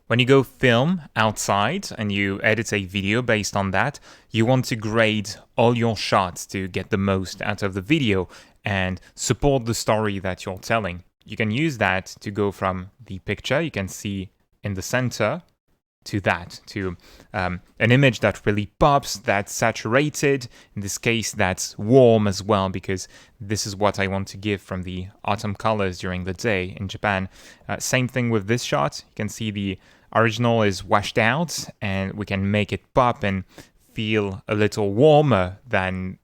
When you go film outside and you edit a video based on that, you want to grade all your shots to get the most out of the video and support the story that you're telling. You can use that to go from the picture you can see in the center to that, to an image that really pops, that's saturated. In this case, that's warm as well, because this is what I want to give from the autumn colors during the day in Japan. Same thing with this shot. You can see the original is washed out, and we can make it pop and feel a little warmer than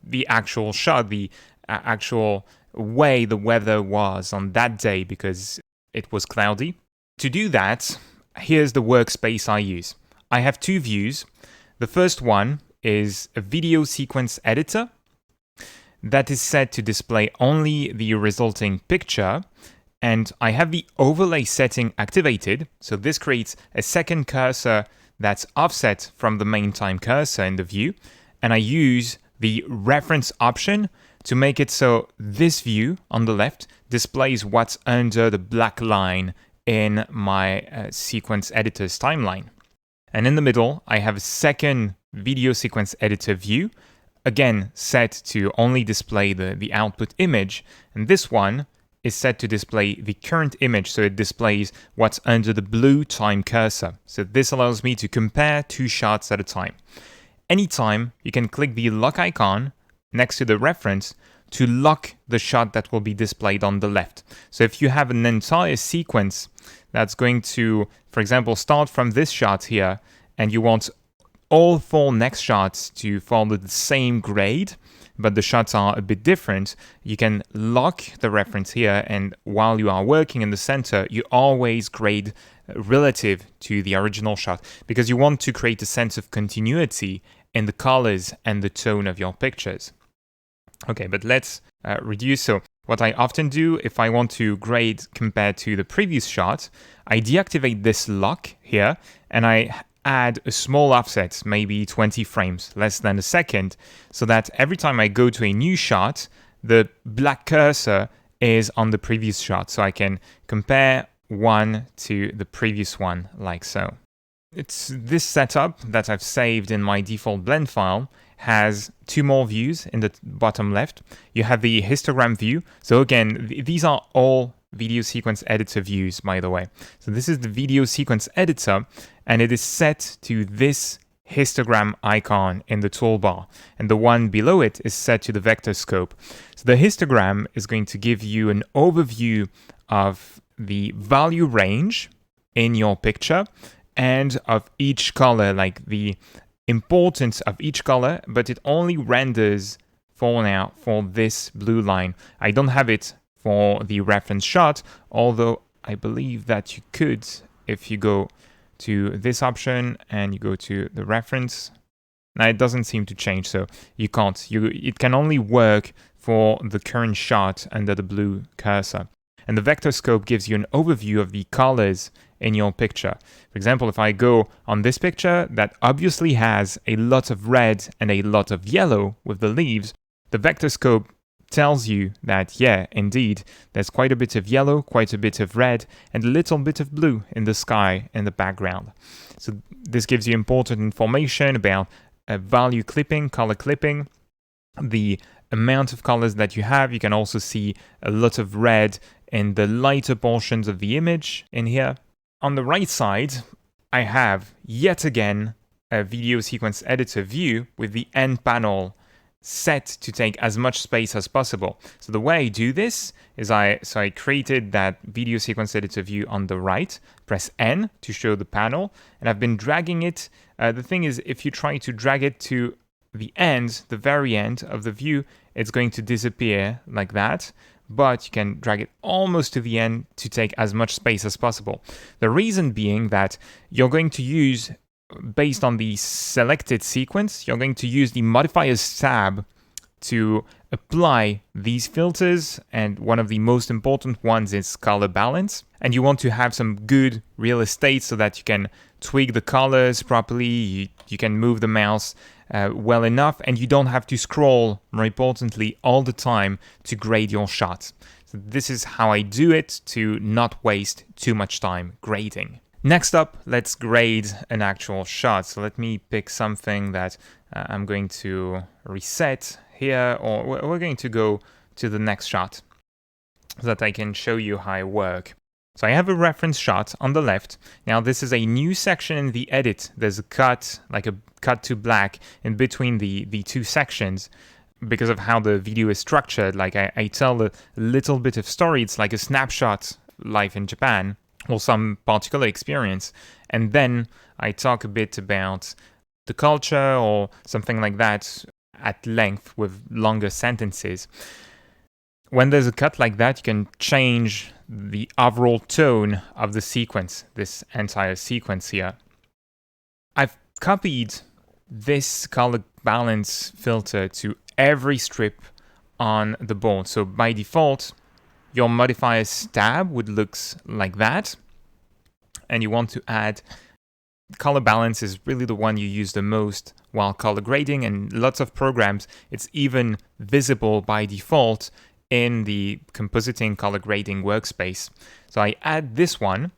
the actual shot, the actual way the weather was on that day, because it was cloudy. To do that, here's the workspace I use. I have two views. The first one is a video sequence editor that is set to display only the resulting picture, and I have the overlay setting activated, so this creates a second cursor that's offset from the main time cursor in the view, and I use the reference option to make it so this view on the left displays what's under the black line in my sequence editor's timeline. And in the middle, I have a second video sequence editor view, again set to only display the output image, and this one is set to display the current image, so it displays what's under the blue time cursor. So this allows me to compare two shots at a time. Anytime, you can click the lock icon next to the reference to lock the shot that will be displayed on the left. So if you have an entire sequence that's going to, for example, start from this shot here, and you want all 4 next shots to follow the same grade, but the shots are a bit different, you can lock the reference here, and while you are working in the center, you always grade relative to the original shot, because you want to create a sense of continuity in the colors and the tone of your pictures. Okay, but let's reduce. So what I often do if I want to grade compared to the previous shot, I deactivate this lock here and I add a small offset, maybe 20 frames, less than a second, so that every time I go to a new shot, the black cursor is on the previous shot, so I can compare one to the previous one like so. It's this setup that I've saved in my default blend file has 2 more views in the bottom left. You have the histogram view. So again, these are all video sequence editor views, by the way. So this is the video sequence editor, and it is set to this histogram icon in the toolbar. And the one below it is set to the vectorscope. So the histogram is going to give you an overview of the value range in your picture and of each color, like the importance of each color, but it only renders for now for this blue line. I don't have it for the reference shot, although I believe that you could if you go to this option and you go to the reference. Now it doesn't seem to change, so you can't. It can only work for the current shot under the blue cursor. And the vectorscope gives you an overview of the colors in your picture. For example, if I go on this picture that obviously has a lot of red and a lot of yellow with the leaves, the vectorscope tells you that, yeah, indeed, there's quite a bit of yellow, quite a bit of red, and a little bit of blue in the sky in the background. So this gives you important information about value clipping, color clipping, the amount of colors that you have. You can also see a lot of red in the lighter portions of the image in here. On the right side, I have yet again a video sequence editor view with the end panel set to take as much space as possible. So the way I do this is I created that video sequence editor view on the right, press N to show the panel, and I've been dragging it. The thing is, if you try to drag it to the end, the very end of the view, it's going to disappear like that. But you can drag it almost to the end to take as much space as possible. The reason being that you're going to use, based on the selected sequence, you're going to use the modifiers tab to apply these filters, and one of the most important ones is color balance. And you want to have some good real estate so that you can tweak the colors properly, you can move the mouse well enough, and you don't have to scroll, more importantly, all the time to grade your shots. So this is how I do it to not waste too much time grading. Next up, let's grade an actual shot. So let me pick something that I'm going to reset here, or we're going to go to the next shot so that I can show you how I work. So I have a reference shot on the left. Now this is a new section in the edit. There's a cut, like a cut to black in between the two sections because of how the video is structured. Like I tell a little bit of story. It's like a snapshot life in Japan or some particular experience. And then I talk a bit about the culture or something like that at length with longer sentences. When there's a cut like that, you can change the overall tone of the sequence, this entire sequence here. I've copied this color balance filter to every strip on the board. So by default, your modifier's tab would look like that. And you want to add color balance is really the one you use the most while color grading, and lots of programs, it's even visible by default in the compositing color grading workspace. So I add this one,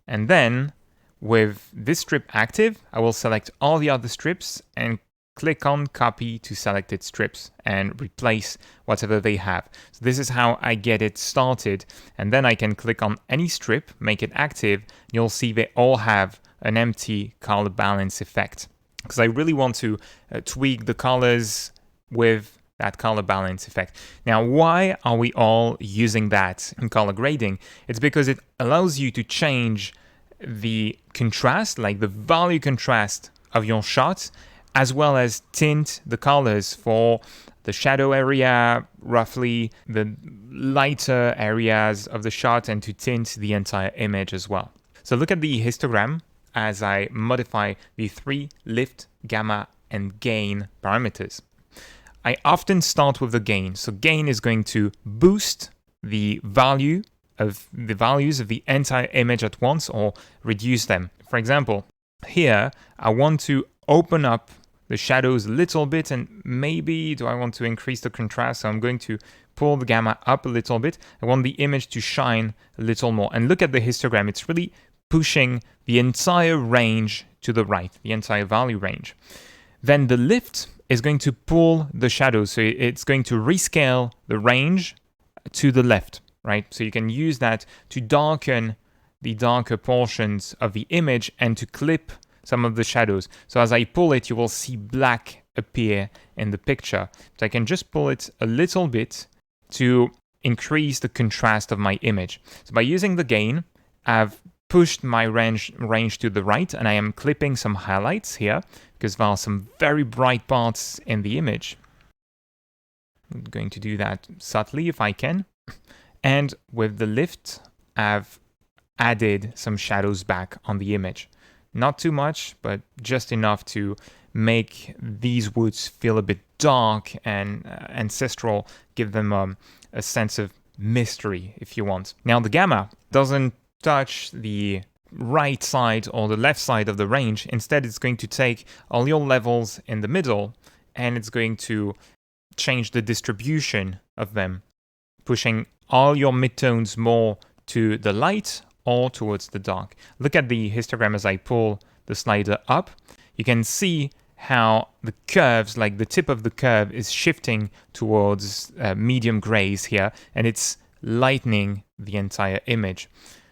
and then with this strip active, I will select all the other strips and click on copy to selected strips and replace whatever they have. So this is how I get it started. And then I can click on any strip, make it active. You'll see they all have an empty color balance effect, because I really want to tweak the colors with that color balance effect. Now, why are we all using that in color grading? It's because it allows you to change the contrast, like the value contrast of your shot, as well as tint the colors for the shadow area, roughly the lighter areas of the shot, and to tint the entire image as well. So look at the histogram as I modify the 3 lift, gamma, and gain parameters. I often start with the gain. So gain is going to boost the values of the entire image at once or reduce them. For example, here I want to open up the shadows a little bit, and maybe do I want to increase the contrast? So I'm going to pull the gamma up a little bit. I want the image to shine a little more. And look at the histogram. It's really pushing the entire range to the right, the entire value range. Then the lift is going to pull the shadows. So it's going to rescale the range to the left, right? So you can use that to darken the darker portions of the image and to clip some of the shadows. So as I pull it, you will see black appear in the picture. So I can just pull it a little bit to increase the contrast of my image. So by using the gain, I've pushed my range to the right, and I am clipping some highlights here because there are some very bright parts in the image. I'm going to do that subtly if I can. And with the lift, I've added some shadows back on the image. Not too much, but just enough to make these woods feel a bit dark and ancestral, give them a sense of mystery, if you want. Now, the gamma doesn't touch the right side or the left side of the range. Instead, it's going to take all your levels in the middle, and it's going to change the distribution of them, pushing all your midtones more to the light or towards the dark. Look at the histogram as I pull the slider up. You can see how the curves, like the tip of the curve, is shifting towards medium grays here, and it's lightening the entire image.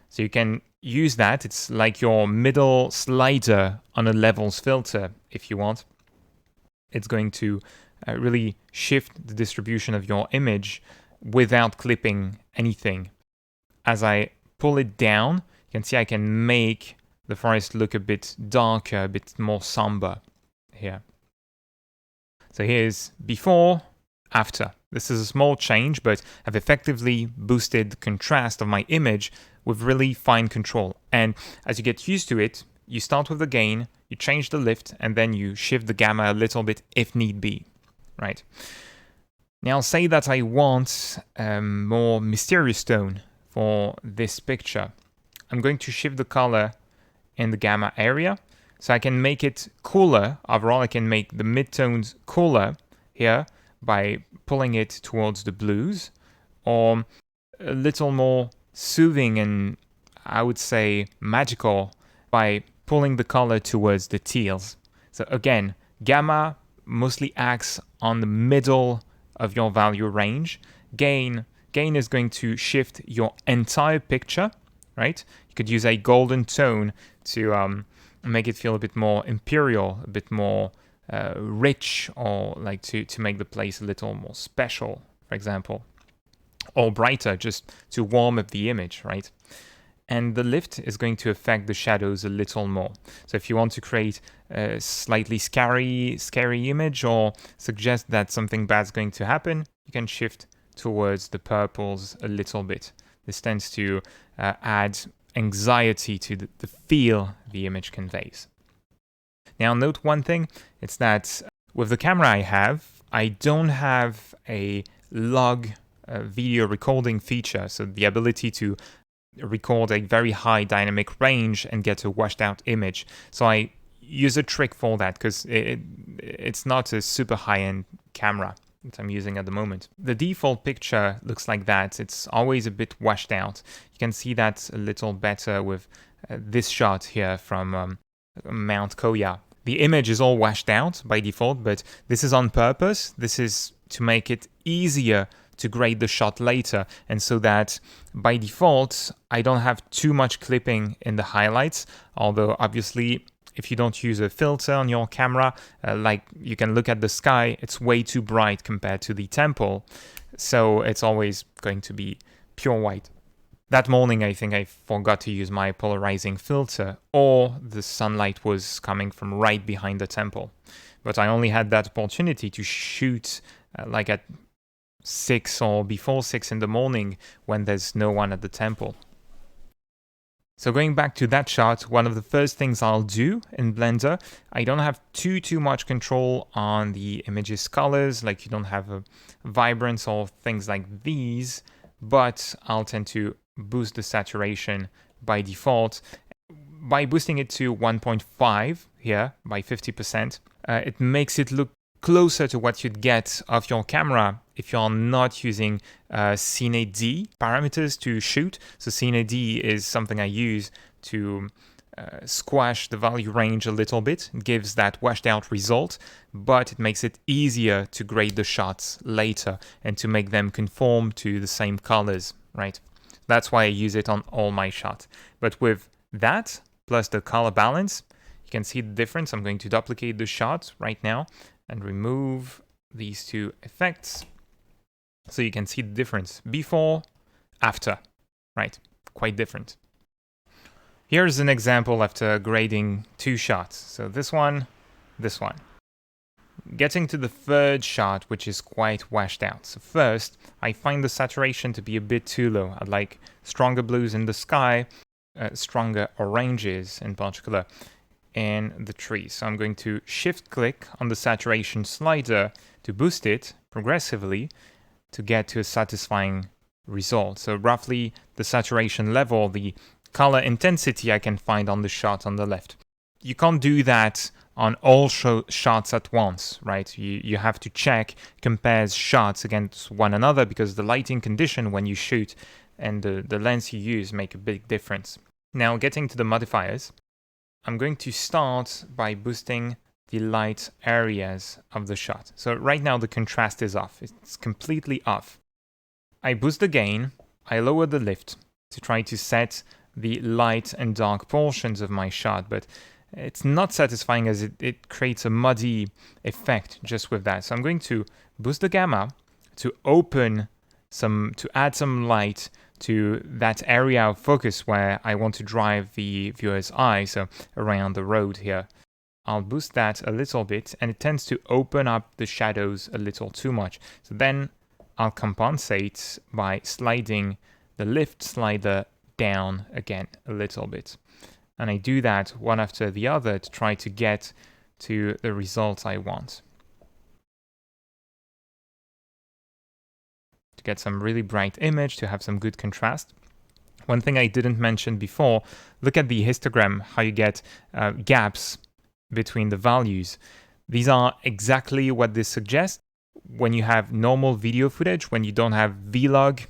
So you can use that. It's like your middle slider on a levels filter, if you want. It's going to really shift the distribution of your image without clipping anything. As I pull it down, you can see I can make the forest look a bit darker, a bit more somber here. So here's before, after. This is a small change, but I've effectively boosted the contrast of my image with really fine control. And as you get used to it, you start with the gain, you change the lift, and then you shift the gamma a little bit if need be, right? Now say that I want a more mysterious tone for this picture. I'm going to shift the color in the gamma area so I can make it cooler. Overall, I can make the midtones cooler here by pulling it towards the blues, or a little more soothing and I would say magical by pulling the color towards the teals. So again, gamma mostly acts on the middle of your value range. Gain is going to shift your entire picture, right? You could use a golden tone to make it feel a bit more imperial, a bit more rich, or like to make the place a little more special, for example, or brighter, just to warm up the image, right? And the lift is going to affect the shadows a little more. So if you want to create a slightly scary image, or suggest that something bad's going to happen, you can shift towards the purples a little bit. This tends to add anxiety to the feel the image conveys. Now note one thing, it's that with the camera I don't have a log video recording feature, so the ability to record a very high dynamic range and get a washed out image. So I use a trick for that because it's not a super high-end camera that I'm using at the moment. The default picture looks like that. It's always a bit washed out. You can see that a little better with this shot here from Mount Koya. The image is all washed out by default, but this is on purpose. This is to make it easier to grade the shot later, and so that by default I don't have too much clipping in the highlights, although obviously if you don't use a filter on your camera, like you can look at the sky, it's way too bright compared to the temple, so it's always going to be pure white. That morning I think I forgot to use my polarizing filter, or the sunlight was coming from right behind the temple, but I only had that opportunity to shoot like at 6 or before 6 in the morning when there's no one at the temple. So going back to that shot, one of the first things I'll do in Blender, I don't have too much control on the image's colors, like you don't have a vibrance or things like these, but I'll tend to boost the saturation by default. By boosting it to 1.5 here by 50%, it makes it look closer to what you'd get off your camera if you're not using Cine D parameters to shoot. So Cine D is something I use to squash the value range a little bit. It gives that washed out result, but it makes it easier to grade the shots later and to make them conform to the same colors, right? That's why I use it on all my shots. But with that, plus the color balance, you can see the difference. I'm going to duplicate the shot right now and remove these two effects so you can see the difference before, after, right? Quite different. Here's an example after grading 2 shots. So this one. Getting to the third shot, which is quite washed out. So first, I find the saturation to be a bit too low. I'd like stronger blues in the sky, stronger oranges in particular in the trees. So I'm going to shift click on the saturation slider to boost it progressively to get to a satisfying result. So roughly the saturation level, the color intensity I can find on the shot on the left. You can't do that on all shots at once, right? You have to check, compare shots against one another because the lighting condition when you shoot and the lens you use make a big difference. Now getting to the modifiers, I'm going to start by boosting the light areas of the shot. So right now the contrast is off. It's completely off. I boost the gain, I lower the lift to try to set the light and dark portions of my shot, but it's not satisfying as it creates a muddy effect just with that. So I'm going to boost the gamma to add some light to that area of focus where I want to drive the viewer's eye, so around the road here. I'll boost that a little bit, and it tends to open up the shadows a little too much. So then I'll compensate by sliding the lift slider down again a little bit. And I do that one after the other to try to get to the result I want. To get some really bright image, to have some good contrast. One thing I didn't mention before, look at the histogram, how you get gaps between the values. These are exactly what this suggests. When you have normal video footage, when you don't have vlog,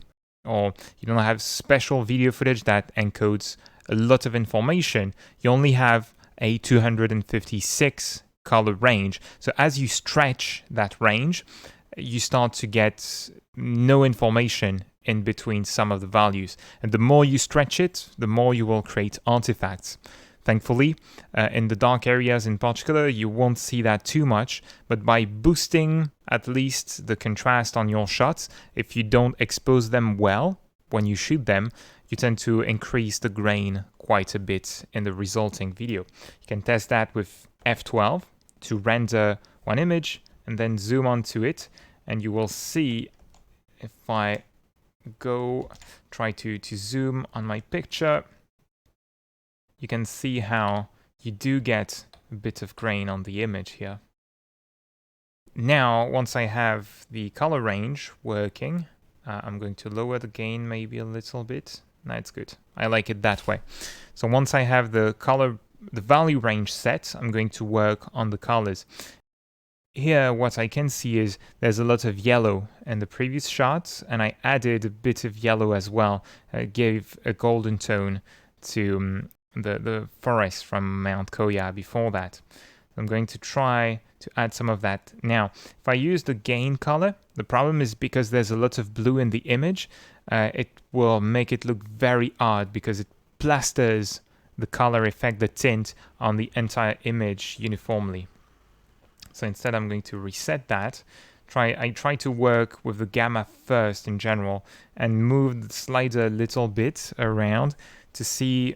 or you don't have special video footage that encodes a lot of information, you only have a 256 color range. So as you stretch that range, you start to get no information in between some of the values. And the more you stretch it, the more you will create artifacts. Thankfully, in the dark areas in particular, you won't see that too much, but by boosting at least the contrast on your shots, if you don't expose them well when you shoot them, you tend to increase the grain quite a bit in the resulting video. You can test that with F12 to render one image and then zoom onto it, and you will see if I go try to zoom on my picture, you can see how you do get a bit of grain on the image here. Now, once I have the color range working, I'm going to lower the gain maybe a little bit. No, it's good. I like it that way. So once I have the value range set, I'm going to work on the colors. Here, what I can see is there's a lot of yellow in the previous shot, and I added a bit of yellow as well. Gave a golden tone to the forest from Mount Koya before that. I'm going to try to add some of that. Now, if I use the gain color, the problem is because there's a lot of blue in the image, it will make it look very odd because it plasters the color effect, the tint, on the entire image uniformly. So instead, I'm going to reset that. I try to work with the gamma first in general and move the slider a little bit around to see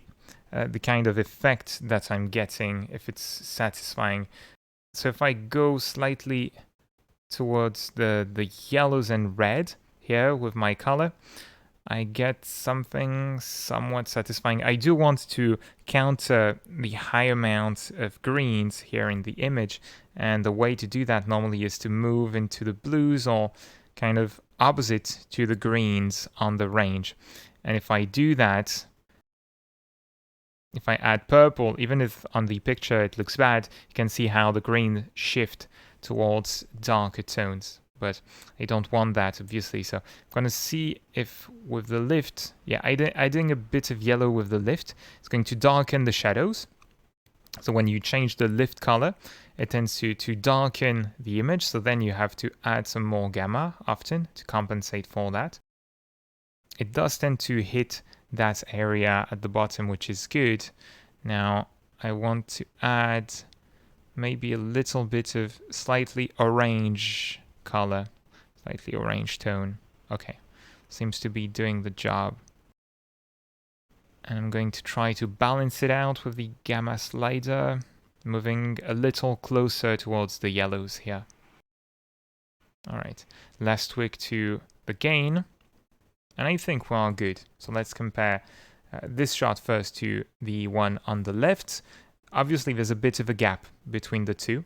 the kind of effect that I'm getting, if it's satisfying. So if I go slightly towards the yellows and red here with my color, I get something somewhat satisfying. I do want to counter the high amount of greens here in the image, and the way to do that normally is to move into the blues or kind of opposite to the greens on the range. And if I do that, if I add purple, even if on the picture it looks bad, you can see how the green shift towards darker tones. But I don't want that, obviously. So I'm going to see if with the lift, yeah, adding a bit of yellow with the lift, it's going to darken the shadows. So when you change the lift color, it tends to darken the image. So then you have to add some more gamma often to compensate for that. It does tend to hit that area at the bottom, which is good. Now I want to add maybe a little bit of slightly orange color, slightly orange tone. Okay, seems to be doing the job. And I'm going to try to balance it out with the gamma slider, moving a little closer towards the yellows here. All right, last tweak to the gain. And I think we're all good. So let's compare this shot first to the one on the left. Obviously, there's a bit of a gap between the two.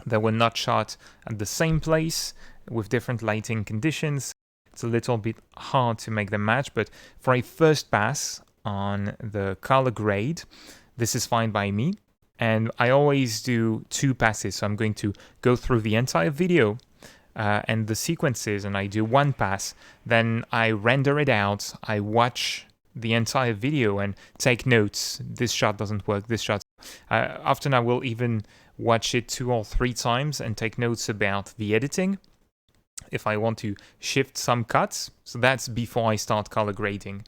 They were not shot at the same place with different lighting conditions. It's a little bit hard to make them match, but for a first pass on the color grade, this is fine by me. And I always do 2 passes. So I'm going to go through the entire video and the sequences, and I do 1 pass, then I render it out, I watch the entire video and take notes. This shot doesn't work, this shot. Often I will even watch it 2 or 3 times and take notes about the editing if I want to shift some cuts. So that's before I start color grading.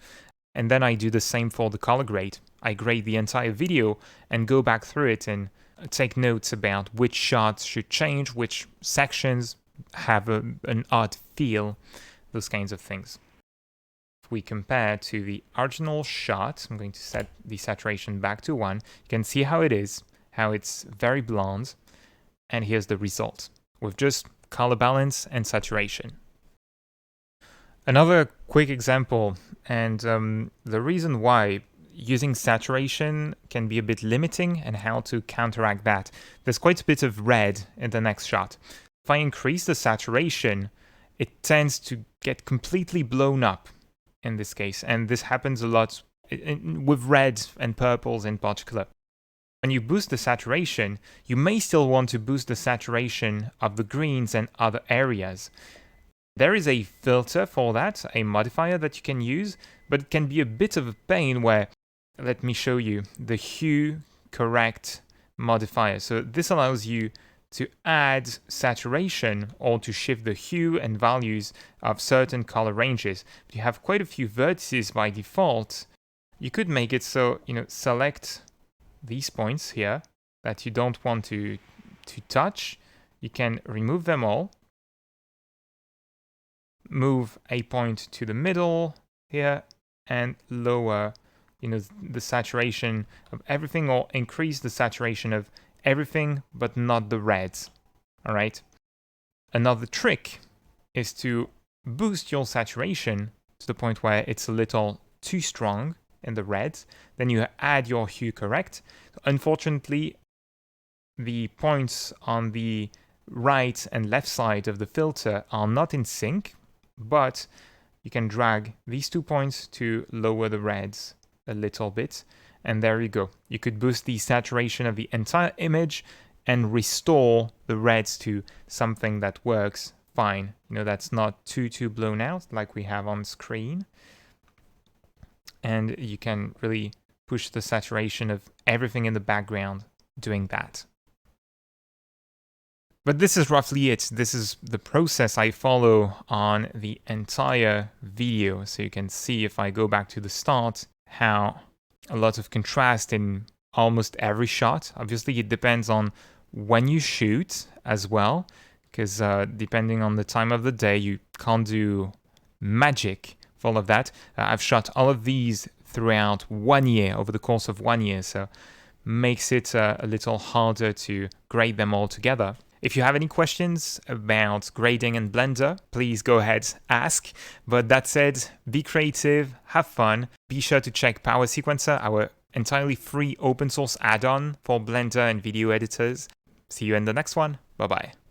And then I do the same for the color grade. I grade the entire video and go back through it and take notes about which shots should change, which sections have an odd feel, those kinds of things. If we compare to the original shot, I'm going to set the saturation back to 1. You can see how it is, how it's very blonde, and here's the result with just color balance and saturation. Another quick example, and the reason why using saturation can be a bit limiting and how to counteract that. There's quite a bit of red in the next shot. If I increase the saturation, it tends to get completely blown up in this case. And this happens a lot with red and purples in particular. When you boost the saturation, you may still want to boost the saturation of the greens and other areas. There is a filter for that, a modifier that you can use, but it can be a bit of a pain where let me show you the hue correct modifier. So this allows you to add saturation or to shift the hue and values of certain color ranges. If you have quite a few vertices by default, you could make it so, select these points here that you don't want to touch. You can remove them all, move a point to the middle here, and lower the saturation of everything, or increase the saturation of everything but not the reds. All right. Another trick is to boost your saturation to the point where it's a little too strong in the reds. Then you add your hue correct. Unfortunately, the points on the right and left side of the filter are not in sync, but you can drag these 2 points to lower the reds a little bit, and there you go. You could boost the saturation of the entire image and restore the reds to something that works fine. That's not too blown out like we have on screen. And you can really push the saturation of everything in the background doing that. But this is roughly it. This is the process I follow on the entire video. So you can see, if I go back to the start, how a lot of contrast in almost every shot. Obviously, it depends on when you shoot as well, because depending on the time of the day, you can't do magic for all of that. I've shot all of these throughout 1 year, over the course of 1 year, so makes it a little harder to grade them all together. If you have any questions about grading in Blender, please go ahead, ask. But that said, be creative, have fun. Be sure to check Power Sequencer, our entirely free open source add-on for Blender and video editors. See you in the next one. Bye-bye.